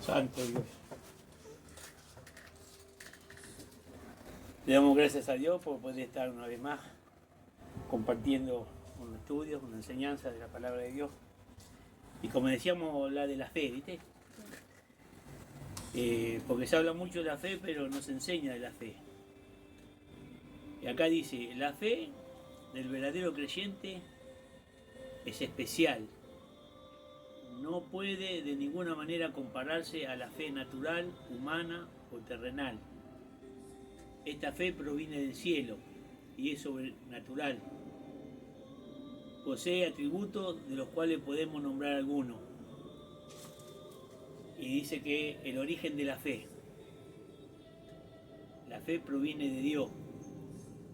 Santo Dios. Le damos gracias a Dios por poder estar una vez más compartiendo un estudio, una enseñanza de la palabra de Dios. Y como decíamos, la de la fe, ¿viste? Porque se habla mucho de la fe, pero no se enseña de la fe. Y acá dice, la fe del verdadero creyente es especial. No puede de ninguna manera compararse a la fe natural, humana o terrenal. Esta fe proviene del cielo y es sobrenatural. Posee atributos de los cuales podemos nombrar algunos. Y dice que el origen de la fe. La fe proviene de Dios.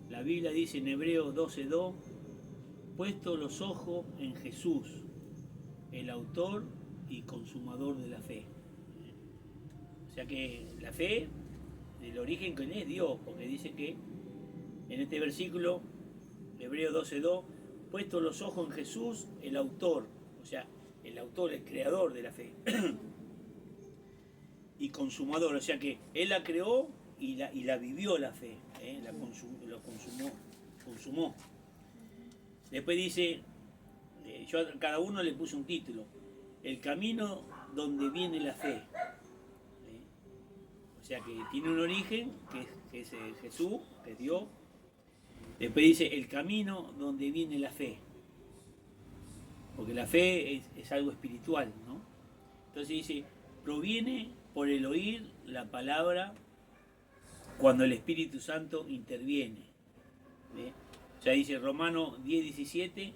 La Biblia dice en Hebreos 12:2, puesto los ojos en Jesús, el autor y consumador de la fe. O sea que la fe, el origen que es Dios, porque dice que en este versículo, Hebreos 12:2, puesto los ojos en Jesús, el autor, o sea, el autor, el creador de la fe, y consumador, o sea que Él la creó y la vivió la fe, lo consumó. Después dice, yo a cada uno le puse un título, el camino donde viene la fe. O sea que tiene un origen, que es Jesús, que es Dios. Después dice el camino donde viene la fe. Porque la fe es algo espiritual, ¿no? Entonces dice, proviene por el oír la palabra cuando el Espíritu Santo interviene. ¿Ve? O sea, dice Romanos 10:17,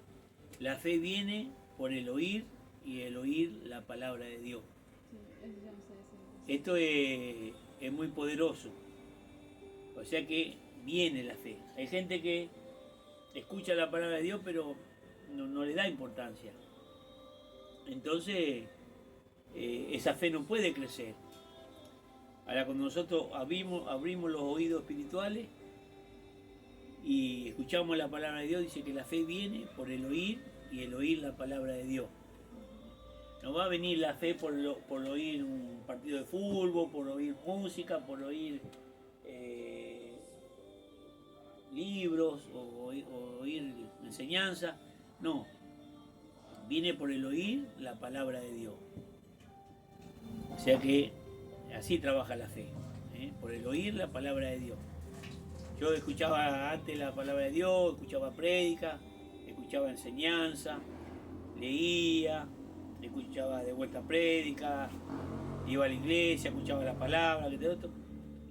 la fe viene por el oír y el oír la palabra de Dios. Esto es muy poderoso. O sea que viene la fe. Hay gente que escucha la palabra de Dios pero no le da importancia. Entonces, esa fe no puede crecer. Ahora cuando nosotros abrimos los oídos espirituales y escuchamos la palabra de Dios, dice que la fe viene por el oír y el oír la palabra de Dios. No va a venir la fe por oír un partido de fútbol, por oír música, por oír libros o oír enseñanza. No, viene por el oír la palabra de Dios. O sea que así trabaja la fe, por el oír la palabra de Dios. Yo escuchaba antes la palabra de Dios, escuchaba prédica, escuchaba enseñanza, leía, escuchaba de vuelta prédica, iba a la iglesia, escuchaba la palabra,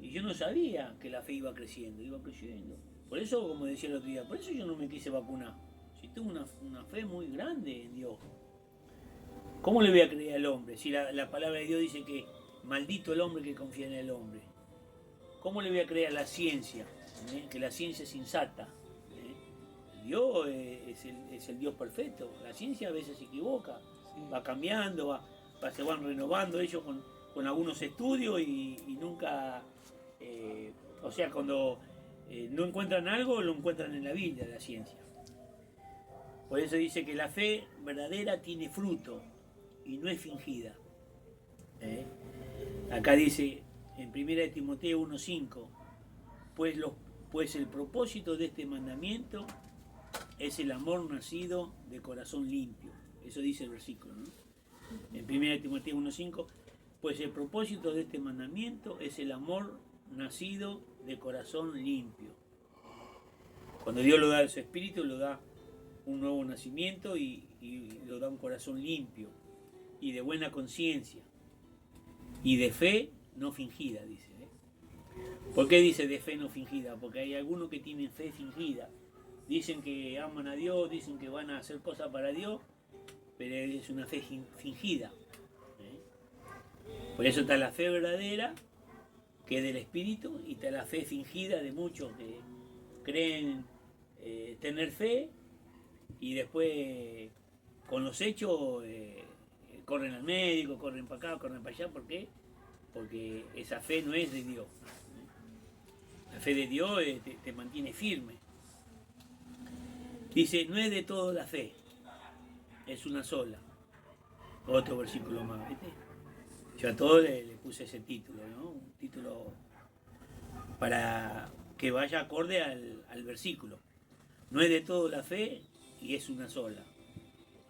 y yo no sabía que la fe iba creciendo. Por eso, como decía el otro día, por eso yo no me quise vacunar. Si tengo una fe muy grande en Dios, ¿cómo le voy a creer al hombre? Si la palabra de Dios dice que maldito el hombre que confía en el hombre. ¿Cómo le voy a creer a la ciencia? Que la ciencia es insata. Dios es el Dios perfecto. La ciencia a veces se equivoca, va cambiando, se van renovando ellos con algunos estudios y nunca... o sea, cuando no encuentran algo, lo encuentran en la Biblia, la ciencia. Por eso dice que la fe verdadera tiene fruto y no es fingida. Acá dice en 1 Timoteo 1:5, pues el propósito de este mandamiento es el amor nacido de corazón limpio. Eso dice el versículo, ¿no? En 1 Timoteo 1:5, pues el propósito de este mandamiento es el amor nacido de corazón limpio. Cuando Dios lo da a su espíritu, lo da un nuevo nacimiento y lo da un corazón limpio y de buena conciencia y de fe no fingida, dice. ¿Por qué dice de fe no fingida? Porque hay algunos que tienen fe fingida. Dicen que aman a Dios, dicen que van a hacer cosas para Dios, pero es una fe fingida. Por eso está la fe verdadera, que es del Espíritu, y está la fe fingida de muchos que creen tener fe y después con los hechos corren al médico, corren para acá, corren para allá. ¿Por qué? Porque esa fe no es de Dios. La fe de Dios te mantiene firme. Dice, no es de todo la fe, es una sola. Otro versículo más, ¿viste? Yo a todo le puse ese título, ¿no? Un título para que vaya acorde al versículo. No es de todo la fe y es una sola.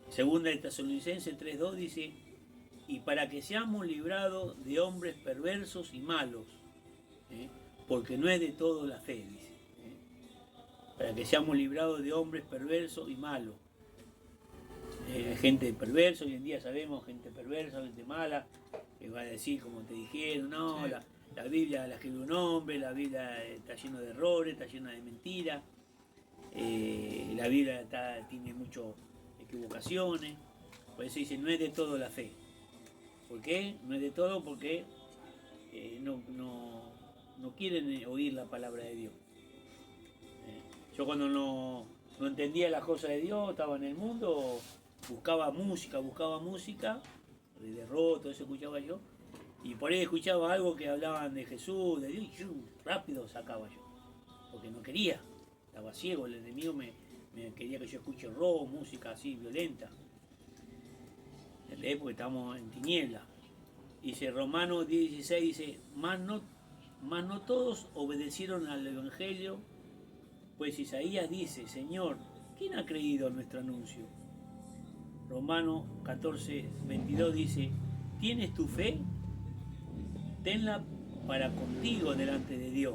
Segunda de Tesalonicenses 3:2 dice, y para que seamos librados de hombres perversos y malos, porque no es de todo la fe, dice. Para que seamos librados de hombres perversos y malos. Gente perversa, hoy en día sabemos, gente perversa, gente mala, que va a decir, como te dijeron, no, sí. La Biblia la escribe un hombre, la Biblia está llena de errores, está llena de mentiras, la Biblia tiene muchas equivocaciones, por eso dice, no es de todo la fe. ¿Por qué? No es de todo porque no quieren oír la palabra de Dios. Yo cuando no entendía las cosas de Dios, estaba en el mundo, buscaba música, de derrota, eso escuchaba yo, y por ahí escuchaba algo que hablaban de Jesús, de Dios, y yo rápido sacaba yo, porque no quería, estaba ciego, el enemigo me quería que yo escuche rock, música así violenta, porque estamos en tinieblas. Dice Romanos 10:16, dice, mas no todos obedecieron al Evangelio, pues Isaías dice, Señor, ¿quién ha creído en nuestro anuncio? Romanos 14:22 dice, ¿tienes tu fe? Tenla para contigo delante de Dios.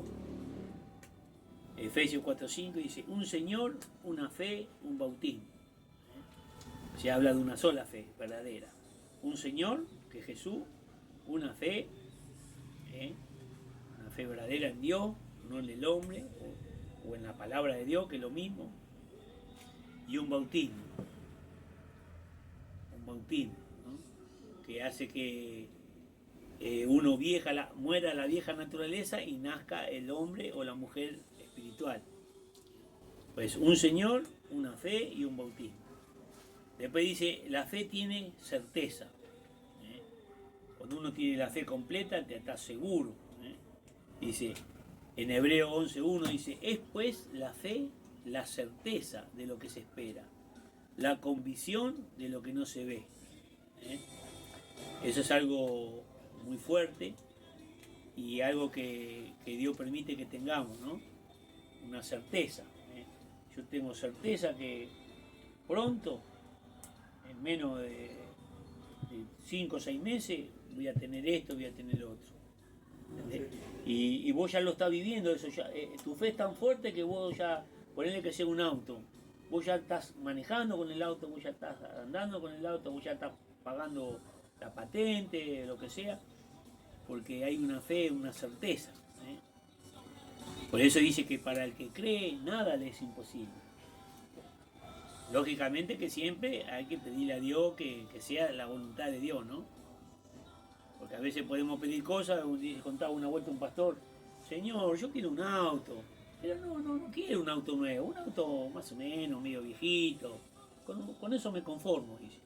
Efesios 4:5 dice, un Señor, una fe, un bautismo. Se habla de una sola fe verdadera. Un Señor, que es Jesús, una fe verdadera en Dios, no en el hombre, o en la palabra de Dios, que es lo mismo, y un bautismo, ¿no? Que hace que uno muera la vieja naturaleza y nazca el hombre o la mujer espiritual. Pues un Señor, una fe y un bautismo. Después dice, la fe tiene certeza. Cuando uno tiene la fe completa, te está seguro. Dice, en Hebreo 11:1 dice, es pues la fe la certeza de lo que se espera, la convicción de lo que no se ve. Eso es algo muy fuerte y algo que Dios permite que tengamos, ¿no? Una certeza. Yo tengo certeza que pronto, en menos de 5 o 6 meses, voy a tener esto, voy a tener lo otro. Y vos ya lo estás viviendo, eso ya, tu fe es tan fuerte que vos ya, ponele que sea un auto, vos ya estás manejando con el auto, vos ya estás andando con el auto, vos ya estás pagando la patente, lo que sea, porque hay una fe, una certeza. Por eso dice que para el que cree, nada le es imposible. Lógicamente que siempre hay que pedirle a Dios que sea la voluntad de Dios, ¿no? Porque a veces podemos pedir cosas, contaba una vuelta un pastor, Señor, yo quiero un auto, pero no quiero un auto nuevo, un auto más o menos, medio viejito, con eso me conformo, dice.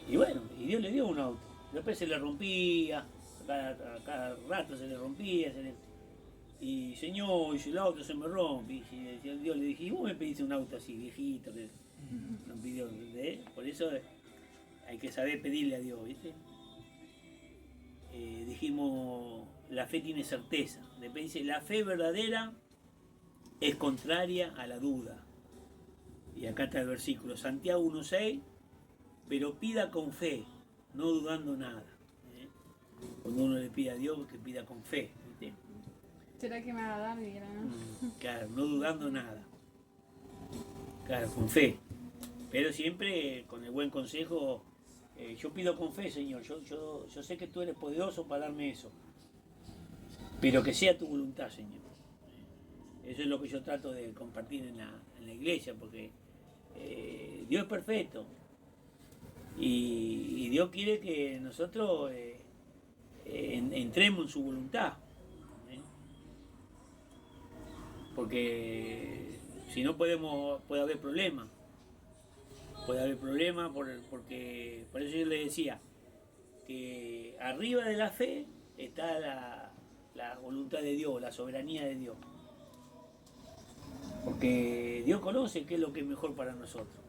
Y bueno, y Dios le dio un auto, después se le rompía, a cada rato se le rompía, y Señor, y el auto se me rompe, y Dios le dije, y vos me pediste un auto así, viejito, que no pidió, por eso hay que saber pedirle a Dios, ¿viste? Dijimos, la fe tiene certeza. Después dice, la fe verdadera es contraria a la duda. Y acá está el versículo, Santiago 1:6, pero pida con fe, no dudando nada. Cuando uno le pide a Dios, que pida con fe. ¿Viste? ¿Será que me va a dar? Claro, no dudando nada. Claro, con fe. Pero siempre con el buen consejo. Yo pido con fe, Señor, yo sé que tú eres poderoso para darme eso, pero que sea tu voluntad, Señor. Eso es lo que yo trato de compartir en la iglesia, porque Dios es perfecto y Dios quiere que nosotros entremos en su voluntad, porque si no puede haber problemas. Puede haber problemas porque por eso yo le decía que arriba de la fe está la voluntad de Dios, la soberanía de Dios. Porque Dios conoce qué es lo que es mejor para nosotros.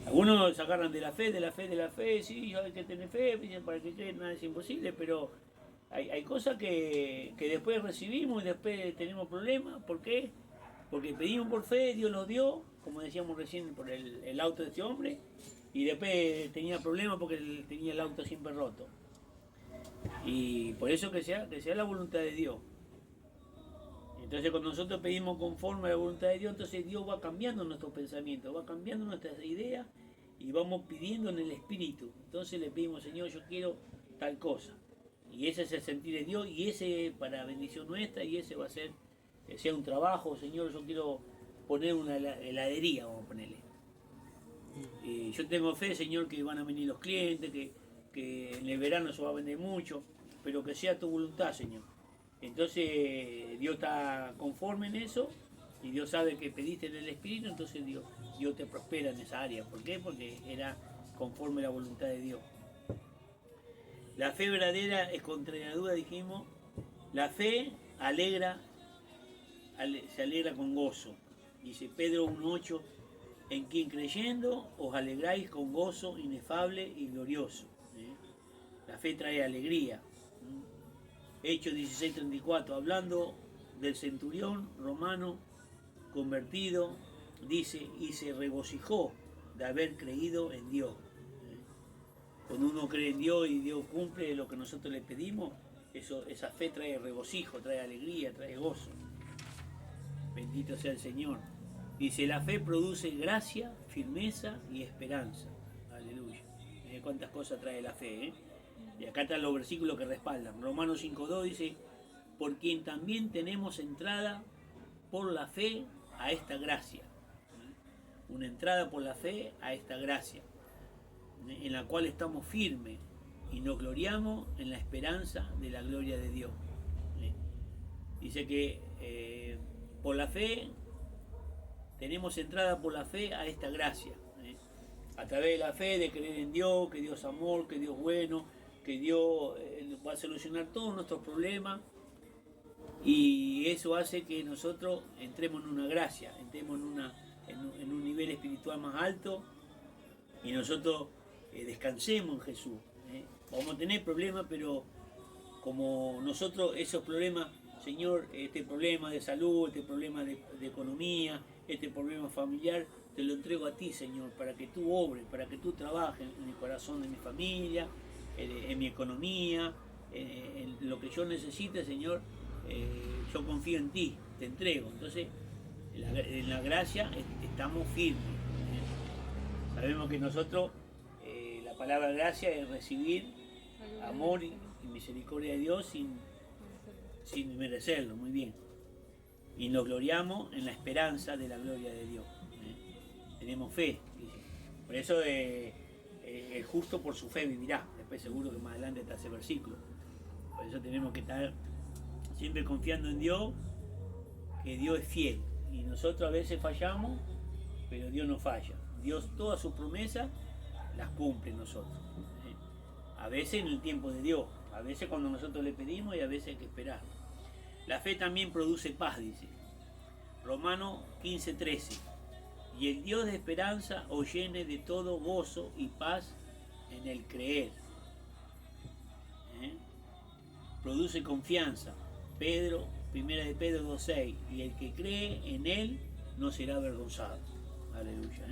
Algunos se agarran de la fe, sí, hay que tener fe, dicen, para que creen nada es imposible, pero hay cosas que después recibimos y después tenemos problemas. ¿Por qué? Porque pedimos por fe, Dios nos dio, como decíamos recién, por el auto de este hombre, y después tenía problemas porque él tenía el auto siempre roto. Y por eso que sea la voluntad de Dios. Entonces cuando nosotros pedimos conforme a la voluntad de Dios, entonces Dios va cambiando nuestros pensamientos, va cambiando nuestras ideas y vamos pidiendo en el Espíritu. Entonces le pedimos, Señor, yo quiero tal cosa. Y ese es el sentir de Dios y ese para bendición nuestra y ese va a ser, sea un trabajo, Señor, yo quiero poner una heladería, vamos a ponerle. Yo tengo fe, Señor, que van a venir los clientes, que en el verano se va a vender mucho, pero que sea tu voluntad, Señor. Entonces Dios está conforme en eso y Dios sabe que pediste en el Espíritu, entonces Dios te prospera en esa área. ¿Por qué? Porque era conforme a la voluntad de Dios. La fe verdadera es contra la duda, dijimos. La fe se alegra con gozo. Dice Pedro 1:8, en quien creyendo os alegráis con gozo inefable y glorioso. La fe trae alegría. Hechos 16:34, hablando del centurión romano convertido, dice, y se regocijó de haber creído en Dios. Cuando uno cree en Dios y Dios cumple lo que nosotros le pedimos, esa fe trae regocijo, trae alegría, trae gozo. Bendito sea el Señor. Dice, la fe produce gracia, firmeza y esperanza. Aleluya. Cuántas cosas trae la fe, ¿eh? Y acá están los versículos que respaldan. Romanos 5:2 dice, por quien también tenemos entrada por la fe a esta gracia. Una entrada por la fe a esta gracia, en la cual estamos firmes y nos gloriamos en la esperanza de la gloria de Dios. Dice que por la fe, tenemos entrada por la fe a esta gracia. A través de la fe, de creer en Dios, que Dios es amor, que Dios es bueno, que Dios va a solucionar todos nuestros problemas. Y eso hace que nosotros entremos en una gracia, entremos en un nivel espiritual más alto y nosotros descansemos en Jesús. Vamos a tener problemas, pero como nosotros esos problemas, Señor, este problema de salud, este problema de economía, este problema familiar, te lo entrego a ti, Señor, para que tú obres, para que tú trabajes en el corazón de mi familia, en mi economía, en lo que yo necesite, Señor. Yo confío en ti, te entrego. Entonces, en la gracia estamos firmes. Sabemos que nosotros, la palabra gracia es recibir amor y misericordia de Dios sin merecerlo, muy bien. Y nos gloriamos en la esperanza de la gloria de Dios. Tenemos fe, dice. Por eso el justo por su fe vivirá. Después seguro que más adelante está ese versículo. Por eso tenemos que estar siempre confiando en Dios, que Dios es fiel. Y nosotros a veces fallamos, pero Dios no falla. Dios todas sus promesas las cumple en nosotros. A veces en el tiempo de Dios, a veces cuando nosotros le pedimos y a veces hay que esperar. La fe también produce paz, dice. Romanos 15:13. Y el Dios de esperanza os llene de todo gozo y paz en el creer. Produce confianza. Primera de Pedro 2:6. Y el que cree en él no será avergonzado. Aleluya.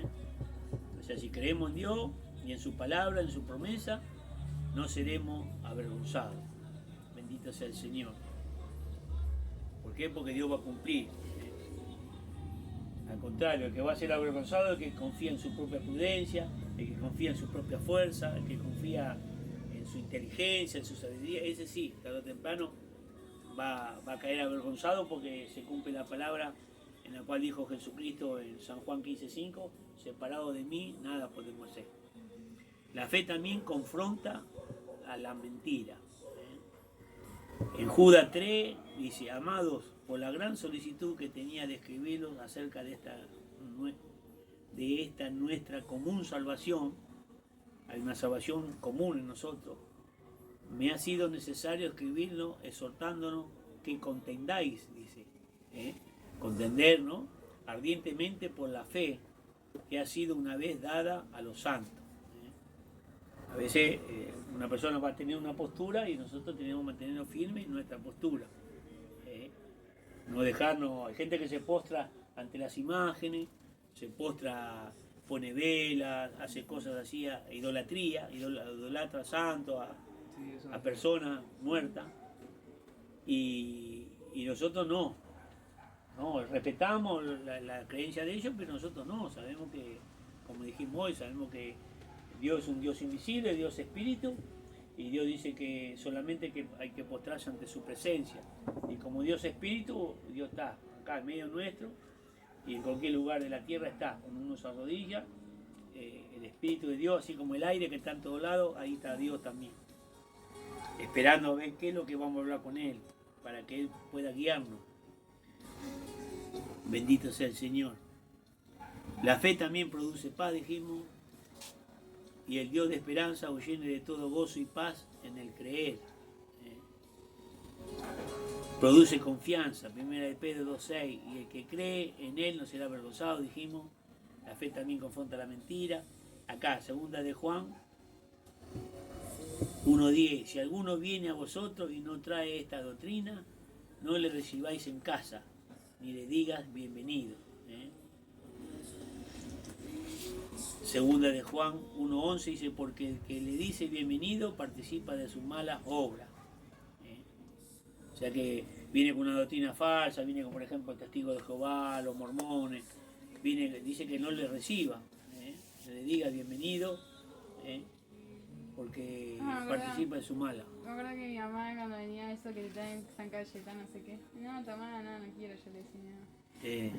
O sea, si creemos en Dios y en su palabra, en su promesa, no seremos avergonzados. Bendito sea el Señor. ¿Por qué? Porque Dios va a cumplir. Al contrario, el que va a ser avergonzado es el que confía en su propia prudencia, el que confía en su propia fuerza, el que confía en su inteligencia, en su sabiduría. Ese sí, tarde o temprano va a caer avergonzado porque se cumple la palabra en la cual dijo Jesucristo en San Juan 15:5, separado de mí nada podemos hacer. La fe también confronta a la mentira. En Judas 3 dice, amados, por la gran solicitud que tenía de escribirlos acerca de esta nuestra común salvación, hay una salvación común en nosotros, me ha sido necesario escribirlo exhortándonos que contendáis, dice, contender, ¿no? Ardientemente por la fe que ha sido una vez dada a los santos. A veces una persona va a tener una postura y nosotros tenemos que mantenernos firmes en nuestra postura. No dejarnos, hay gente que se postra ante las imágenes, se postra, pone velas, hace cosas así, idolatría, idolatra a santos, a personas muertas, y nosotros no, respetamos la creencia de ellos, pero nosotros no, sabemos que, como dijimos hoy, sabemos que Dios es un Dios invisible, Dios es espíritu, y Dios dice que solamente que hay que postrarse ante su presencia. Y como Dios es espíritu, Dios está acá en medio nuestro, y en cualquier lugar de la tierra está, cuando uno se arrodilla, el espíritu de Dios, así como el aire que está en todos lados, ahí está Dios también. Esperando a ver qué es lo que vamos a hablar con Él, para que Él pueda guiarnos. Bendito sea el Señor. La fe también produce paz, dijimos, y el Dios de esperanza os llene de todo gozo y paz en el creer. Produce confianza, 1 de Pedro 2:6, y el que cree en Él no será avergonzado, dijimos. La fe también confronta la mentira. Acá, 2 de Juan 1:10, si alguno viene a vosotros y no trae esta doctrina, no le recibáis en casa, ni le digas bienvenido. Segunda de Juan 1:11 dice, porque el que le dice bienvenido participa de sus malas obras. O sea que viene con una doctrina falsa, viene con, por ejemplo, el testigo de Jehová, los mormones, dice que no le reciba, le diga bienvenido, porque participa de su mala. Me acuerdo que mi mamá cuando venía eso que está en San Cayetano, no sé qué. No, tomá, no quiero, yo le decía.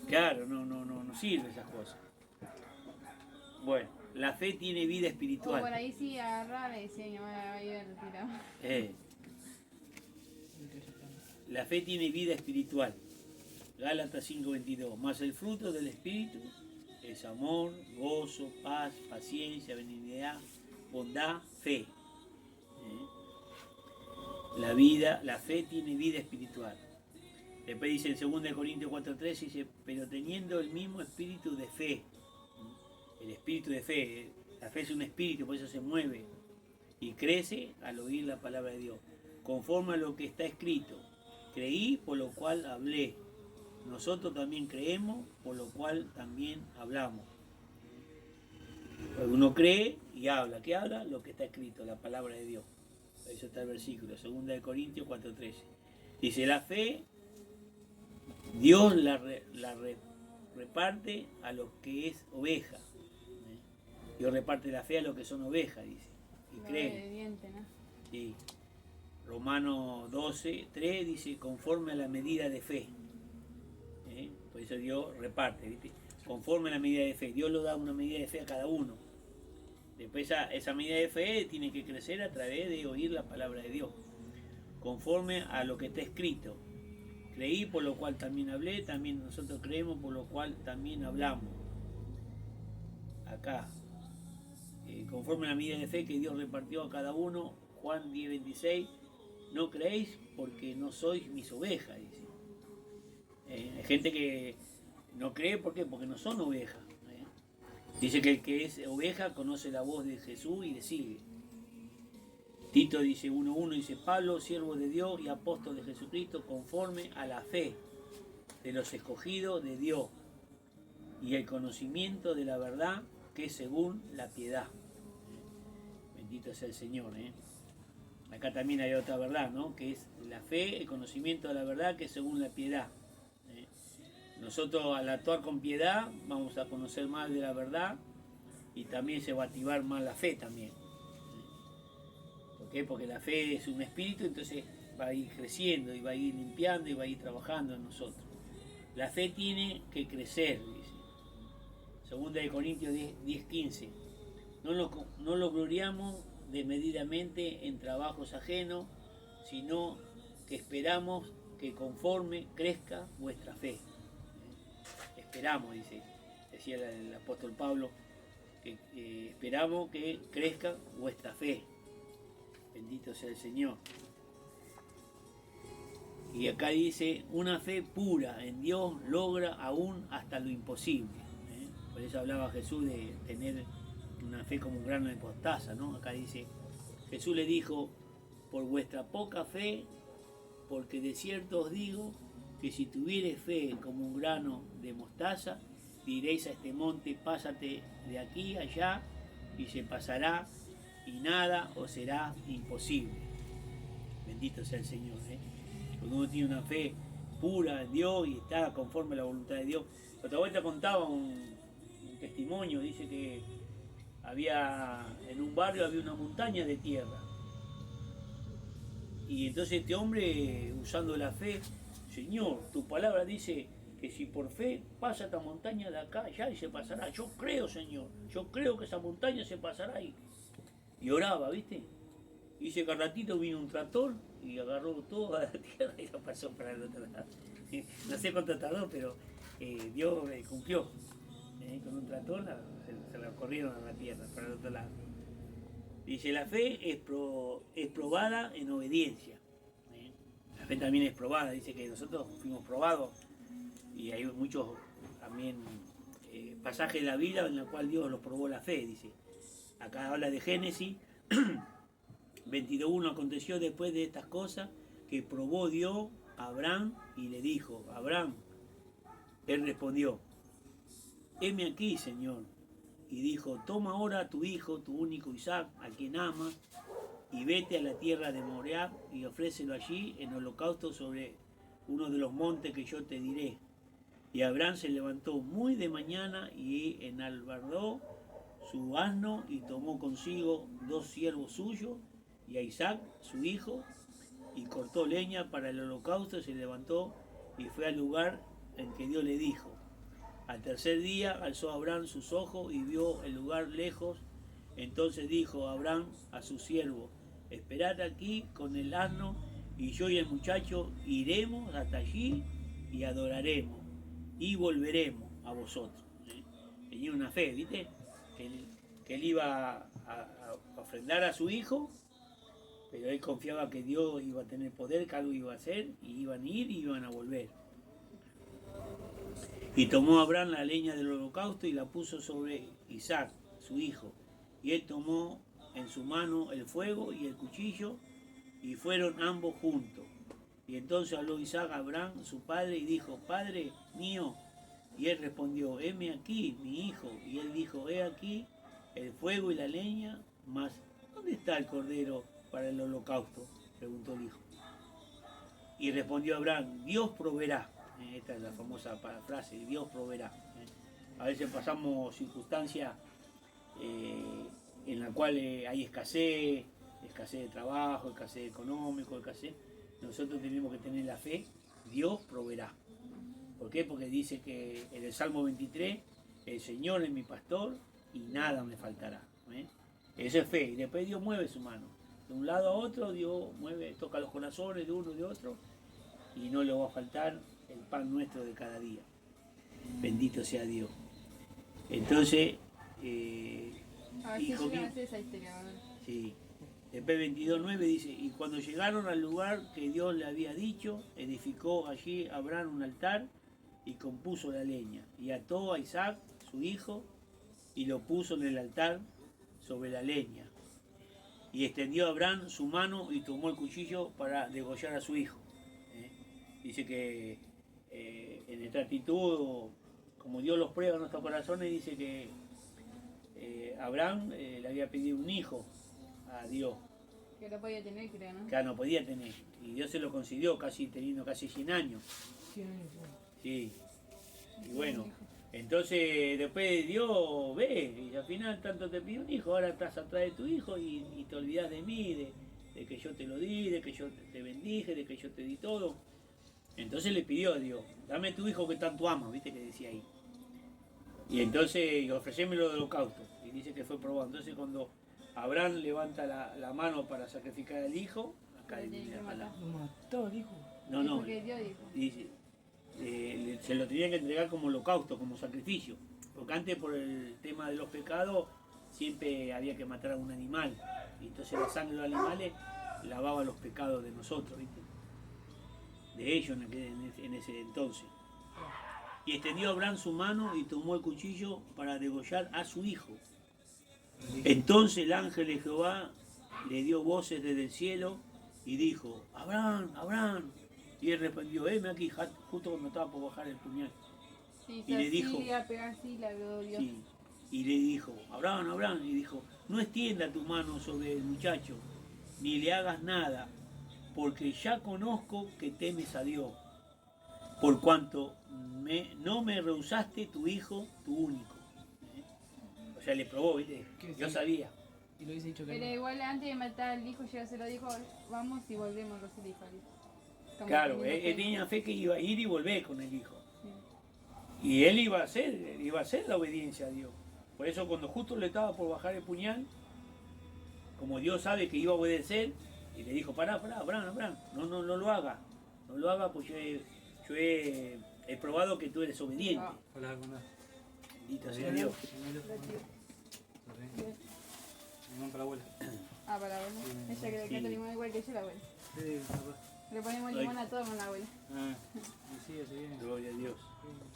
Claro, no sirve esas cosas. Bueno, la fe tiene vida espiritual. O por ahí sí agarraba, le decía, mi mamá va a ir a retirar. La fe tiene vida espiritual. Gálatas 5:22. Mas el fruto del Espíritu es amor, gozo, paz, paciencia, benignidad, bondad, fe. La fe tiene vida espiritual. Después dice en 2 Corintios 4:3, dice, pero teniendo el mismo espíritu de fe. El espíritu de fe, la fe es un espíritu, por eso se mueve y crece al oír la palabra de Dios. Conforme a lo que está escrito, creí, por lo cual hablé. Nosotros también creemos, por lo cual también hablamos. Uno cree y habla. ¿Qué habla? Lo que está escrito, la palabra de Dios. Eso está el versículo, 2 Corintios 4:13. Dice, la fe, Dios la reparte a los que es oveja. Dios reparte la fe a los que son ovejas, dice. Y creen. ¿No? Sí. Romanos 12:3 dice, conforme a la medida de fe. Por eso Dios reparte, ¿viste? Conforme a la medida de fe. Dios lo da una medida de fe a cada uno. Después esa medida de fe tiene que crecer a través de oír la palabra de Dios. Conforme a lo que está escrito. Creí, por lo cual también hablé, también nosotros creemos, por lo cual también hablamos. Acá. Conforme a la medida de fe que Dios repartió a cada uno, Juan 10:26, no creéis porque no sois mis ovejas, dice. Hay gente que no cree, ¿por qué? Porque no son ovejas. Dice que el que es oveja conoce la voz de Jesús y le sigue. Tito dice 1:1, dice, Pablo, siervo de Dios y apóstol de Jesucristo, conforme a la fe de los escogidos de Dios y el conocimiento de la verdad que es según la piedad. Bendito sea el Señor. Acá también hay otra verdad, ¿no? Que es la fe, el conocimiento de la verdad que es según la piedad. Nosotros al actuar con piedad vamos a conocer más de la verdad y también se va a activar más la fe también. ¿Por qué? Porque la fe es un espíritu, entonces va a ir creciendo y va a ir limpiando y va a ir trabajando en nosotros. La fe tiene que crecer, dice. 2 Corintios 10:15. No lo gloriamos desmedidamente en trabajos ajenos, sino que esperamos que conforme crezca vuestra fe. Esperamos, decía el apóstol Pablo, que esperamos que crezca vuestra fe. Bendito sea el Señor. Y acá dice, una fe pura en Dios logra aún hasta lo imposible. Por eso hablaba Jesús de tener una fe como un grano de mostaza, ¿no? Acá dice, Jesús le dijo, por vuestra poca fe, porque de cierto os digo, que si tuviereis fe como un grano de mostaza, diréis a este monte, pásate de aquí allá, y se pasará, y nada os será imposible. Bendito sea el Señor, ¿eh? Cuando uno tiene una fe pura en Dios y está conforme a la voluntad de Dios. Otra vuelta contaba un testimonio, dice que en un barrio había una montaña de tierra. Y entonces este hombre, usando la fe, Señor, tu palabra dice que si por fe pasa esta montaña de acá allá y se pasará. Yo creo, Señor, yo creo que esa montaña se pasará ahí. Y oraba, ¿viste? Y dice que al ratito vino un tractor y agarró toda la tierra y la pasó para el otro lado. No sé cuánto tardó, pero Dios cumplió. Con un tractor se la corrieron a la tierra para el otro lado. Dice, la fe es probada en obediencia. La fe también es probada, dice que nosotros fuimos probados y hay muchos también pasajes de la Biblia en los cuales Dios los probó la fe, dice. Acá habla de Génesis 22:1, aconteció después de estas cosas que probó Dios a Abraham y le dijo, Abraham, él respondió, heme aquí, Señor. Y dijo, toma ahora a tu hijo, tu único Isaac, a quien amas, y vete a la tierra de Moriah y ofrécelo allí en holocausto sobre uno de los montes que yo te diré. Y Abraham se levantó muy de mañana y enalbardó su asno y tomó consigo 2 siervos suyos y a Isaac, su hijo, y cortó leña para el holocausto, se levantó y fue al lugar en que Dios le dijo. Al tercer día alzó Abraham sus ojos y vio el lugar lejos. Entonces dijo Abraham a su siervo, esperad aquí con el asno, y yo y el muchacho iremos hasta allí y adoraremos, y volveremos a vosotros. Tenía una fe, ¿viste? Que él iba a ofrendar a su hijo, pero él confiaba que Dios iba a tener poder, que algo iba a hacer, y iban a ir y iban a volver. Y tomó Abraham la leña del holocausto y la puso sobre Isaac, su hijo. Y él tomó en su mano el fuego y el cuchillo, y fueron ambos juntos. Y entonces habló Isaac a Abraham, su padre, y dijo, Padre mío. Y él respondió, heme aquí, mi hijo. Y él dijo, he aquí el fuego y la leña, mas ¿dónde está el cordero para el holocausto? Preguntó el hijo. Y respondió Abraham, Dios proveerá. Esta es la famosa frase, Dios proveerá. A veces pasamos circunstancias en las cuales hay escasez de trabajo, escasez económico, escasez. Nosotros tenemos que tener la fe, Dios proveerá. ¿Por qué? Porque dice que en el Salmo 23, el Señor es mi pastor y nada me faltará. Eso es fe. Y después Dios mueve su mano. De un lado a otro, Dios mueve, toca los corazones de uno y de otro, y no le va a faltar el pan nuestro de cada día. Bendito sea Dios. Entonces, hijo mío, esa historia, sí. Después 22:9 dice, y cuando llegaron al lugar que Dios le había dicho, edificó allí Abraham un altar y compuso la leña, y ató a Isaac, su hijo, y lo puso en el altar sobre la leña. Y extendió Abraham su mano y tomó el cuchillo para degollar a su hijo. Dice que en esta actitud, como Dios los prueba en nuestros corazones, dice que Abraham le había pedido un hijo a Dios. Que no podía tener, creo, ¿no? Que no podía tener. Y Dios se lo concedió teniendo casi 100 años. 100 años. Sí. Y bueno, entonces después Dios ve, y al final tanto te pidió un hijo, ahora estás atrás de tu hijo y te olvidas de mí, de que yo te lo di, de que yo te bendije, de que yo te di todo. Entonces le pidió a Dios, dame tu hijo que tanto amas, viste que decía ahí. Y entonces ofrecémelo de holocausto. Y dice que fue probado. Entonces cuando Abraham levanta la mano para sacrificar al hijo, acá Lo mató al hijo. No, porque Dios dijo. dice, se lo tenía que entregar como holocausto, como sacrificio. Porque antes por el tema de los pecados siempre había que matar a un animal. Y entonces la sangre de los animales lavaba los pecados de nosotros, ¿viste? de ellos en ese entonces. Y extendió Abraham su mano y tomó el cuchillo para degollar a su hijo. Entonces el ángel de Jehová le dio voces desde el cielo y dijo, Abraham, Abraham. Y él respondió, heme aquí, justo cuando estaba por bajar el puñal. Sí, Y le dijo, sí. y le dijo, Abraham, Abraham, y dijo, no extienda tu mano sobre el muchacho, ni le hagas nada, porque ya conozco que temes a Dios, por cuanto no me rehusaste tu hijo, tu único. O sea, le probó, ¿viste? Yo sabía. Y lo hubiese dicho que Pero no. igual antes de matar al hijo, ya se lo dijo, vamos y volvemos, lo dijo. Claro, él tenía fe que iba a ir y volver con el hijo. Sí. Y él iba a hacer la obediencia a Dios. Por eso cuando justo le estaba por bajar el puñal, como Dios sabe que iba a obedecer, y le dijo, pará, Abraham, no lo haga. No lo haga, pues yo he probado que tú eres obediente. Hola, ¿cómo andás? Bendito sea Dios. Limón para la abuela. Ah, para la abuela. Ella cree que Sí. es limón igual que yo, la abuela. Sí, papá. Le ponemos limón a todo con la abuela. Ah, y sí, así viene. Gloria a Dios.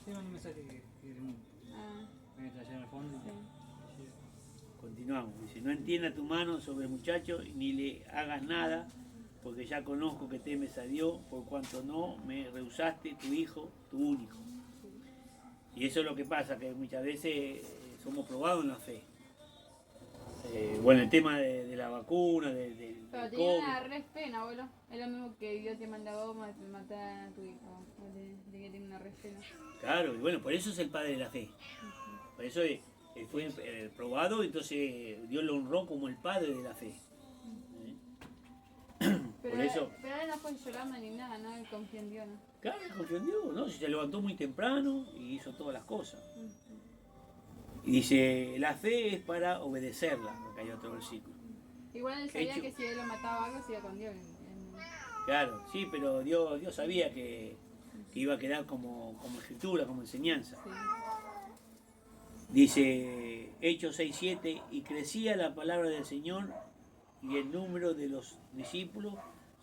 Sí, un mensaje que Ah, me traía en el fondo. sí. Continuamos. Dice, no entienda tu mano sobre el muchacho, ni le hagas nada, porque ya conozco que temes a Dios, por cuanto no me rehusaste tu hijo, tu único. Y eso es lo que pasa, que muchas veces somos probados en la fe. Bueno, el tema de la vacuna, del Pero tenía COVID. una re pena, abuelo. Es lo mismo que Dios te manda a vos matar a tu hijo. De que tiene una re pena. Claro, y bueno, por eso es el padre de la fe. Por eso fue probado, entonces Dios lo honró como el padre de la fe. Pero, Por eso, pero él no fue llorando ni nada, ¿no? Él confió en Dios, ¿no? claro, confió en Dios, ¿no? Se levantó muy temprano y hizo todas las cosas. Y dice, la fe es para obedecerla, acá hay otro versículo. Igual él sabía Hecho. que si él lo mataba algo, se iba con Dios. Claro, sí, pero Dios sabía que iba a quedar como escritura, como enseñanza. Sí. Dice Hechos 6:7, y crecía la palabra del Señor y el número de los discípulos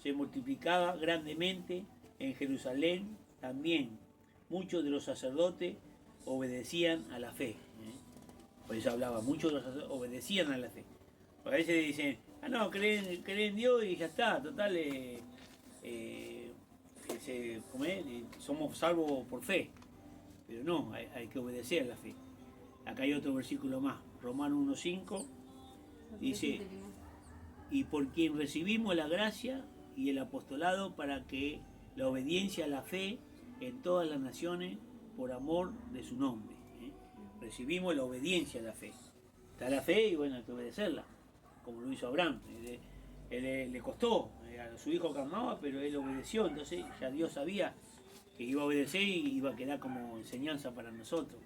se multiplicaba grandemente en Jerusalén también. Muchos de los sacerdotes obedecían a la fe. Por eso hablaba, muchos de los sacerdotes obedecían a la fe. Porque a veces dicen, no, creen en Dios y ya está, total, somos salvos por fe. Pero no, hay que obedecer a la fe. Acá hay otro versículo más, Romanos 1:5, dice, y por quien recibimos la gracia y el apostolado para que la obediencia a la fe en todas las naciones por amor de su nombre. Recibimos la obediencia a la fe. Está la fe y bueno, hay que obedecerla, como lo hizo Abraham. Él le costó, a su hijo clamaba, pero él obedeció, entonces ya Dios sabía que iba a obedecer y iba a quedar como enseñanza para nosotros.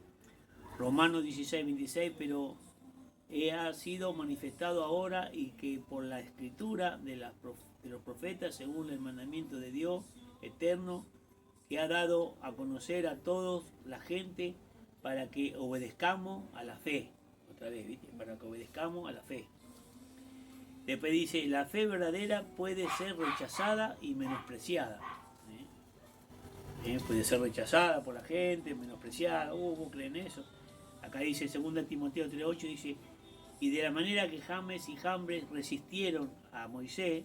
Romanos 16:26, pero ha sido manifestado ahora y que por la escritura de los profetas, según el mandamiento de Dios eterno, que ha dado a conocer a todos la gente para que obedezcamos a la fe. Otra vez, ¿viste? Para que obedezcamos a la fe. Después dice, la fe verdadera puede ser rechazada y menospreciada. Puede ser rechazada por la gente, menospreciada, ¿vos creen eso? Acá dice 2 Timoteo 3:8, dice, y de la manera que James y Jambres resistieron a Moisés,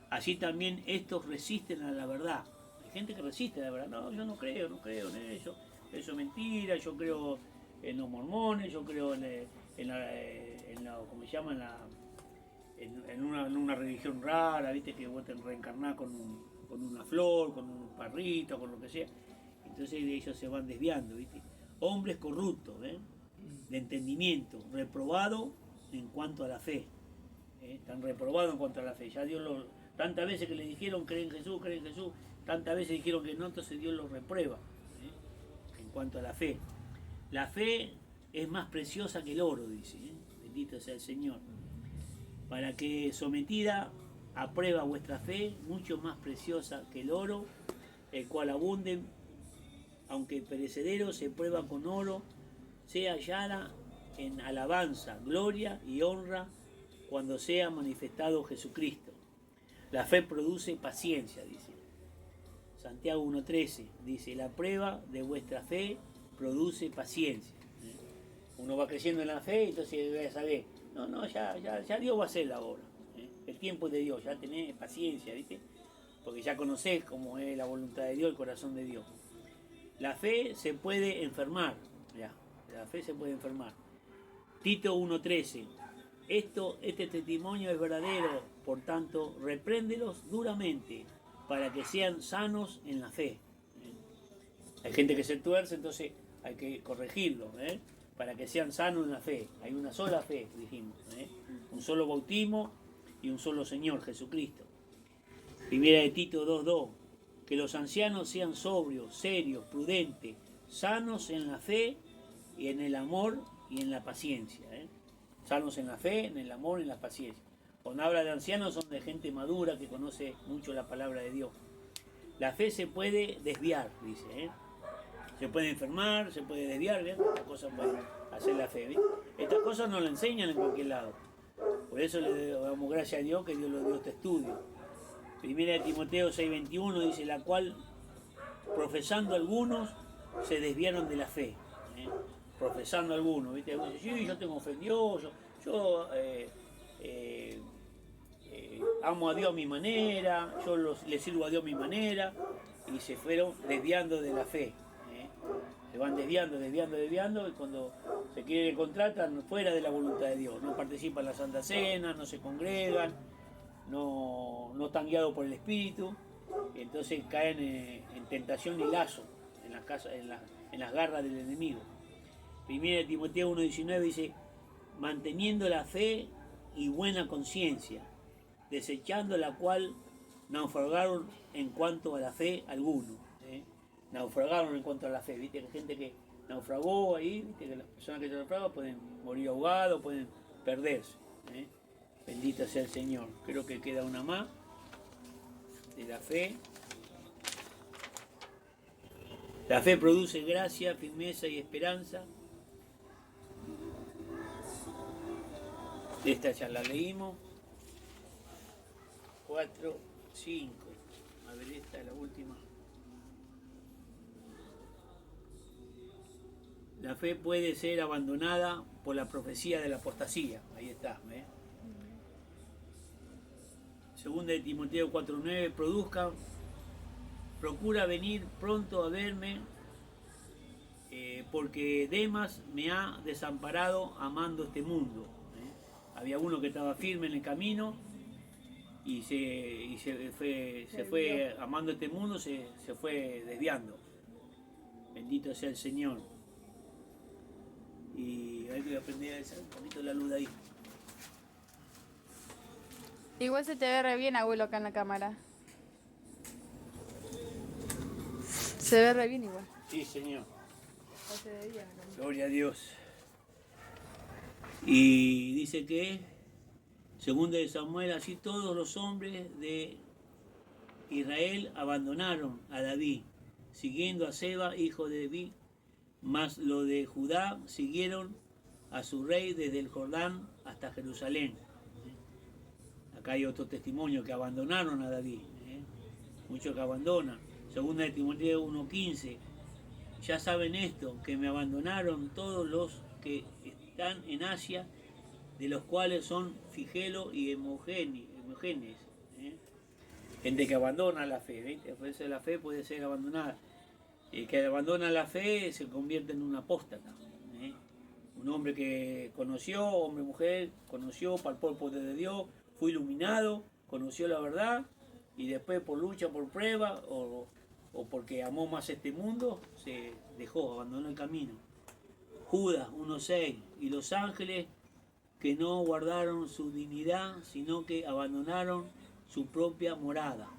así también estos resisten a la verdad. Hay gente que resiste a la verdad, no, yo no creo en eso es mentira, yo creo en los mormones, yo creo ¿cómo se llama? En una religión rara, viste, que vos te reencarnás con una flor, con un parrito, con lo que sea. Entonces ellos se van desviando, viste. Hombres corruptos, de entendimiento, reprobados en cuanto a la fe. Están reprobados en cuanto a la fe. Ya Dios tantas veces que le dijeron creen en Jesús, tantas veces dijeron que no, entonces Dios los reprueba en cuanto a la fe. La fe es más preciosa que el oro, dice, bendito sea el Señor. Para que sometida a prueba vuestra fe, mucho más preciosa que el oro, el cual abunde, aunque perecedero se prueba con oro, sea hallada en alabanza, gloria y honra cuando sea manifestado Jesucristo, La fe produce paciencia, dice. Santiago 1.13 dice, la prueba de vuestra fe produce paciencia. Uno va creciendo en la fe, entonces ya sabe, ya Dios va a hacer la obra. El tiempo es de Dios, ya tenés paciencia, ¿viste? Porque ya conocés cómo es la voluntad de Dios, el corazón de Dios. La fe se puede enfermar, ya, la fe se puede enfermar. Tito 1.13, este testimonio es verdadero, por tanto, repréndelos duramente, para que sean sanos en la fe. Hay gente que se tuerce, entonces hay que corregirlo, para que sean sanos en la fe. Hay una sola fe, dijimos, un solo bautismo y un solo Señor, Jesucristo. Primera de Tito 2.2, que los ancianos sean sobrios, serios, prudentes, sanos en la fe y en el amor y en la paciencia. Sanos en la fe, en el amor y en la paciencia. Cuando habla de ancianos son de gente madura que conoce mucho la palabra de Dios. La fe se puede desviar, dice. Se puede enfermar, se puede desviar, ¿ven? Estas cosas pueden hacer la fe. ¿Ven? Estas cosas no la enseñan en cualquier lado. Por eso le damos gracias a Dios que Dios lo dio este estudio. Primera de Timoteo 6.21 dice, la cual, profesando algunos, se desviaron de la fe. Profesando algunos, ¿viste? Sí, yo tengo fe en Dios, yo amo a Dios a mi manera, yo le sirvo a Dios a mi manera, y se fueron desviando de la fe. Se van desviando, y cuando se quieren contratan fuera de la voluntad de Dios, no participan en la Santa Cena, no se congregan, no están guiados por el Espíritu, y entonces caen en tentación y lazo, en las garras del enemigo. Primera de Timoteo 1.19 dice, manteniendo la fe y buena conciencia, desechando la cual naufragaron en cuanto a la fe algunos. Naufragaron en cuanto a la fe, viste que hay gente que naufragó ahí, viste que las personas que se naufragan pueden morir ahogados, pueden perderse. Bendito sea el Señor. Creo que queda una más de la fe. La fe produce gracia, firmeza y esperanza. Esta ya la leímos. 4, 5. A ver, esta es la última. La fe puede ser abandonada por la profecía de la apostasía. Ahí está. Segunda de Timoteo 4.9. Procura venir pronto a verme, porque Demas me ha desamparado amando este mundo. Había uno que estaba firme en el camino y se fue amando este mundo, se fue desviando. Bendito sea el Señor. Y hay que aprender a hacer un poquito la luz de ahí. Igual se te ve re bien, abuelo, acá en la cámara. Se ve re bien igual. Sí, Señor. Hace de día, ¿no? Gloria a Dios. Y dice que, según de Samuel, así todos los hombres de Israel abandonaron a David, siguiendo a Seba, hijo de David, mas los de Judá siguieron a su rey desde el Jordán hasta Jerusalén. Acá hay otro testimonio que abandonaron a David, muchos que abandonan. Segunda de Timoteo 1.15, ya saben esto, que me abandonaron todos los que están en Asia, de los cuales son Figelo y Hermógenes. Gente que abandona la fe, ¿viste? Por eso la fe puede ser abandonada. El que abandona la fe se convierte en un apóstata. Un hombre que conoció, hombre mujer, conoció, palpó el poder de Dios, fue iluminado, conoció la verdad, y después por lucha, por prueba, o porque amó más este mundo, se dejó, abandonó el camino. Judas 1.6, y los ángeles que no guardaron su dignidad, sino que abandonaron su propia morada.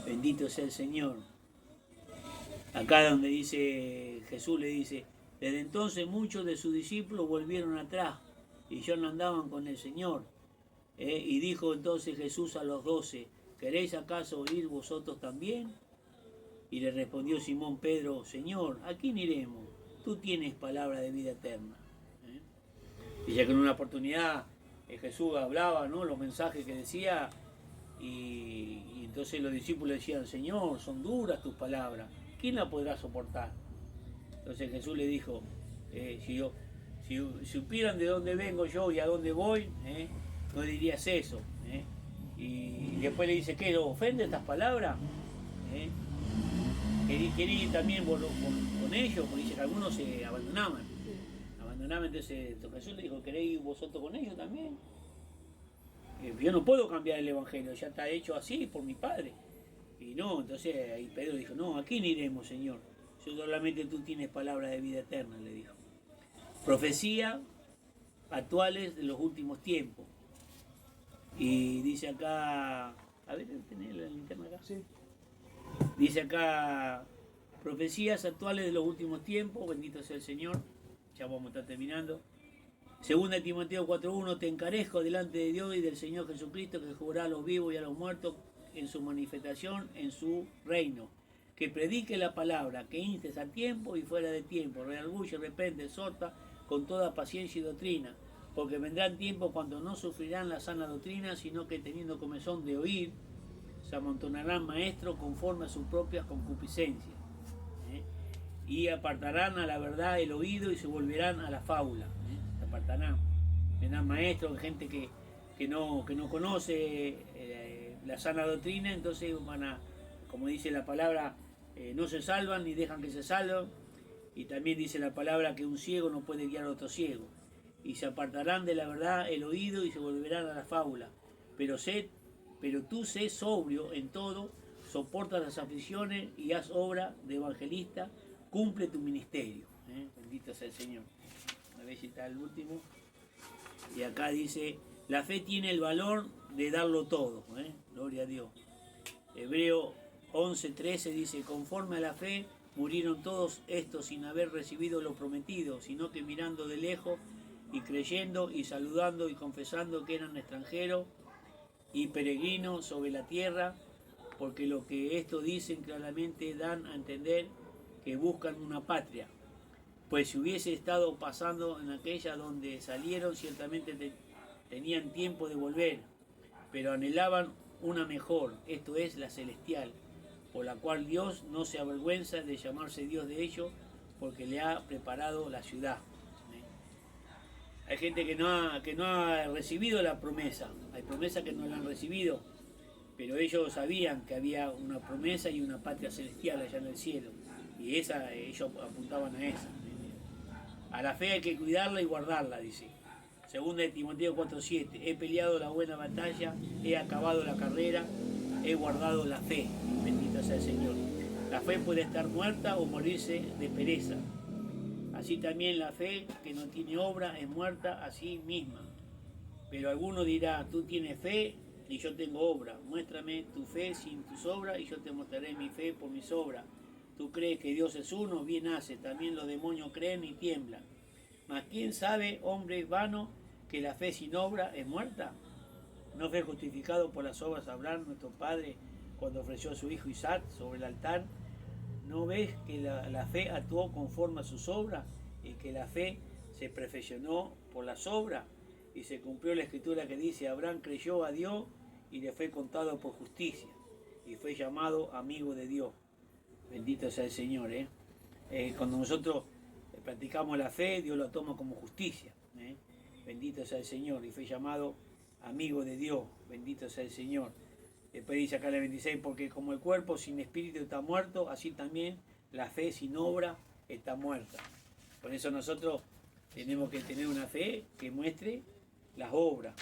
Bendito sea el Señor. Acá donde dice, Jesús le dice, desde entonces muchos de sus discípulos volvieron atrás y ya no andaban con el Señor. Y dijo entonces Jesús a los 12, ¿queréis acaso ir vosotros también? Y le respondió Simón Pedro, Señor, ¿a quién iremos? Tú tienes palabra de vida eterna. Y ya que en una oportunidad Jesús hablaba, ¿no?, los mensajes que decía, Y entonces los discípulos decían, Señor, son duras tus palabras, ¿quién la podrá soportar? Entonces Jesús le dijo, si supieran de dónde vengo yo y a dónde voy, no dirías eso. Y después le dice, ¿qué? ¿Ofende estas palabras? Quería ir también con ellos, porque dice que algunos se abandonaban. Entonces Jesús le dijo, ¿queréis ir vosotros con ellos también? Yo no puedo cambiar el evangelio, ya está hecho así por mi Padre. Y no, entonces ahí Pedro dijo, no, ¿a quién iremos, Señor? Solamente tú tienes palabras de vida eterna, le dijo. Profecía actuales de los últimos tiempos. Y dice acá, a ver, ¿tenés la linterna acá? Sí. Dice acá, profecías actuales de los últimos tiempos, bendito sea el Señor. Ya vamos a estar terminando. Segunda de Timoteo 4:1, te encarezco delante de Dios y del Señor Jesucristo, que juzgará a los vivos y a los muertos en su manifestación, en su reino. Que predique la palabra, que instes a tiempo y fuera de tiempo, redarguye, repente, exhorta con toda paciencia y doctrina, porque vendrán tiempos cuando no sufrirán la sana doctrina, sino que teniendo comezón de oír, se amontonarán maestros conforme a sus propias concupiscencias. Y apartarán a la verdad el oído y se volverán a la fábula. Se apartarán. Vendrán maestros, gente que no conoce la sana doctrina, entonces van a, como dice la palabra, no se salvan ni dejan que se salven. Y también dice la palabra que un ciego no puede guiar a otro ciego. Y se apartarán de la verdad el oído y se volverán a la fábula. Pero tú sé sobrio en todo, soporta las aflicciones y haz obra de evangelista, cumple tu ministerio. Bendito sea el Señor. A ver si está el último. Y acá dice, la fe tiene el valor de darlo todo. Gloria a Dios. Hebreo 11:13 dice, conforme a la fe murieron todos estos sin haber recibido lo prometido, sino que mirando de lejos y creyendo y saludando y confesando que eran extranjeros y peregrinos sobre la tierra, porque lo que esto dicen claramente dan a entender que buscan una patria. Pues si hubiese estado pasando en aquella donde salieron, ciertamente tenían tiempo de volver, pero anhelaban una mejor, esto es la celestial, por la cual Dios no se avergüenza de llamarse Dios de ellos, porque le ha preparado la ciudad. Hay gente que no ha recibido la promesa, hay promesas que no la han recibido, pero ellos sabían que había una promesa y una patria celestial allá en el cielo, y ellos apuntaban a esa. A la fe hay que cuidarla y guardarla, dice. Segunda de Timoteo 4:7, he peleado la buena batalla, he acabado la carrera, he guardado la fe. Bendito sea el Señor. La fe puede estar muerta o morirse de pereza. Así también la fe que no tiene obra es muerta a sí misma. Pero alguno dirá, tú tienes fe y yo tengo obra. Muéstrame tu fe sin tus obras y yo te mostraré mi fe por mis obras. Tú crees que Dios es uno, bien hace. También los demonios creen y tiemblan. Mas ¿quién sabe, hombre vano, que la fe sin obra es muerta? ¿No fue justificado por las obras Abraham, nuestro padre, cuando ofreció a su hijo Isaac sobre el altar? ¿No ves que la fe actuó conforme a sus obras y que la fe se perfeccionó por las obras? Y se cumplió la escritura que dice, Abraham creyó a Dios y le fue contado por justicia y fue llamado amigo de Dios. Bendito sea el Señor. Cuando nosotros practicamos la fe, Dios lo toma como justicia. Bendito sea el Señor y fue llamado amigo de Dios. Bendito sea el Señor. Después dice acá en el 26, porque como el cuerpo sin espíritu está muerto, así también la fe sin obra está muerta. Por eso nosotros tenemos que tener una fe que muestre las obras,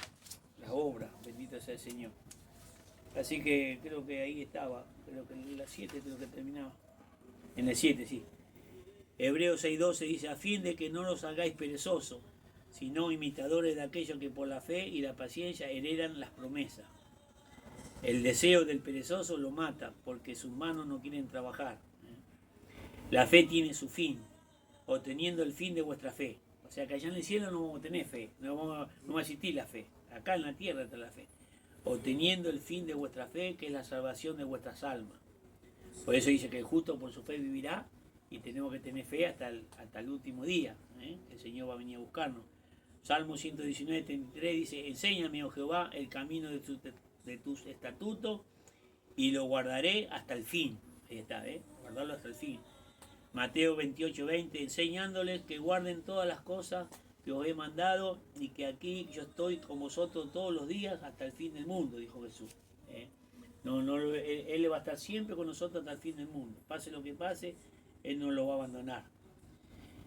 bendito sea el Señor. Así que creo que ahí estaba, creo que en la 7 creo que terminaba. En el 7, sí. Hebreos 6:12 dice, a fin de que no los hagáis perezosos, sino imitadores de aquellos que por la fe y la paciencia heredan las promesas. El deseo del perezoso lo mata, porque sus manos no quieren trabajar. La fe tiene su fin, obteniendo el fin de vuestra fe. O sea que allá en el cielo no vamos a tener fe, no va a existir la fe. Acá en la tierra está la fe. Obteniendo el fin de vuestra fe, que es la salvación de vuestras almas. Por eso dice que el justo por su fe vivirá, y tenemos que tener fe hasta el último día. El Señor va a venir a buscarnos. Salmo 119:33 dice, enséñame, oh Jehová, el camino de de tus estatutos y lo guardaré hasta el fin. Ahí está, guardarlo hasta el fin. Mateo 28:20, enseñándoles que guarden todas las cosas que os he mandado y que aquí yo estoy con vosotros todos los días hasta el fin del mundo, dijo Jesús. Él va a estar siempre con nosotros hasta el fin del mundo. Pase lo que pase, Él no lo va a abandonar.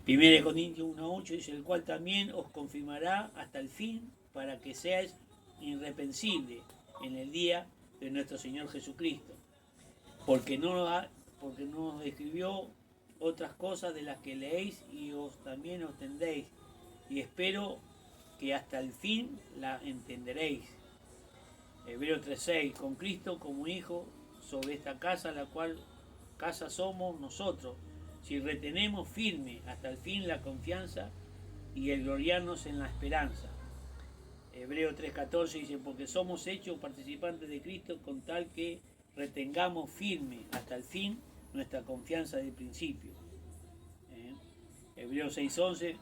1 Corintios 1:8 dice, el cual también os confirmará hasta el fin para que seáis irreprensibles en el día de nuestro Señor Jesucristo. Porque no os escribió otras cosas de las que leéis y también os tendréis. Y espero que hasta el fin la entenderéis. Hebreos 3:6, con Cristo como hijo sobre esta casa, la cual casa somos nosotros, si retenemos firme hasta el fin la confianza y el gloriarnos en la esperanza. Hebreos 3:14 dice, porque somos hechos participantes de Cristo con tal que retengamos firme hasta el fin nuestra confianza del principio. Hebreos 6:11,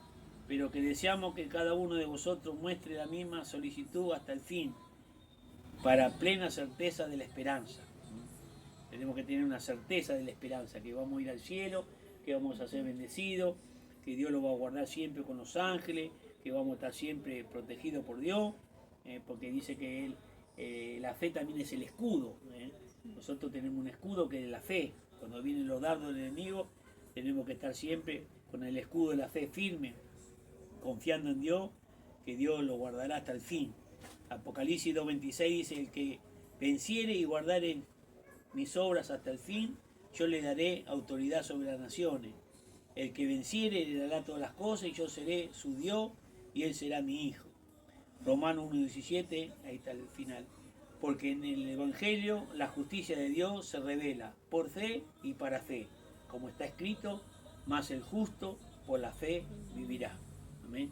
pero que deseamos que cada uno de vosotros muestre la misma solicitud hasta el fin, para plena certeza de la esperanza. Tenemos que tener una certeza de la esperanza, que vamos a ir al cielo, que vamos a ser bendecidos, que Dios lo va a guardar siempre con los ángeles, que vamos a estar siempre protegidos por Dios, porque dice que la fe también es el escudo. Nosotros tenemos un escudo que es la fe. Cuando vienen los dardos del enemigo, tenemos que estar siempre con el escudo de la fe firme, confiando en Dios, que Dios lo guardará hasta el fin. Apocalipsis 2:26 dice, el que venciere y guardare mis obras hasta el fin, yo le daré autoridad sobre las naciones. El que venciere le dará todas las cosas y yo seré su Dios y él será mi hijo. Romanos 1:17, ahí está el final. Porque en el Evangelio la justicia de Dios se revela por fe y para fe. Como está escrito, mas el justo por la fe vivirá. Amén.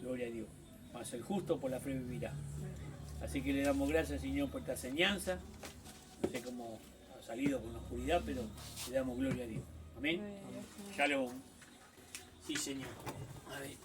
Gloria a Dios. Mas el justo por la fe vivirá. Así que le damos gracias, Señor, por esta enseñanza. No sé cómo ha salido con la oscuridad, pero le damos gloria a Dios. Amén. Shalom. Sí, Señor. A ver.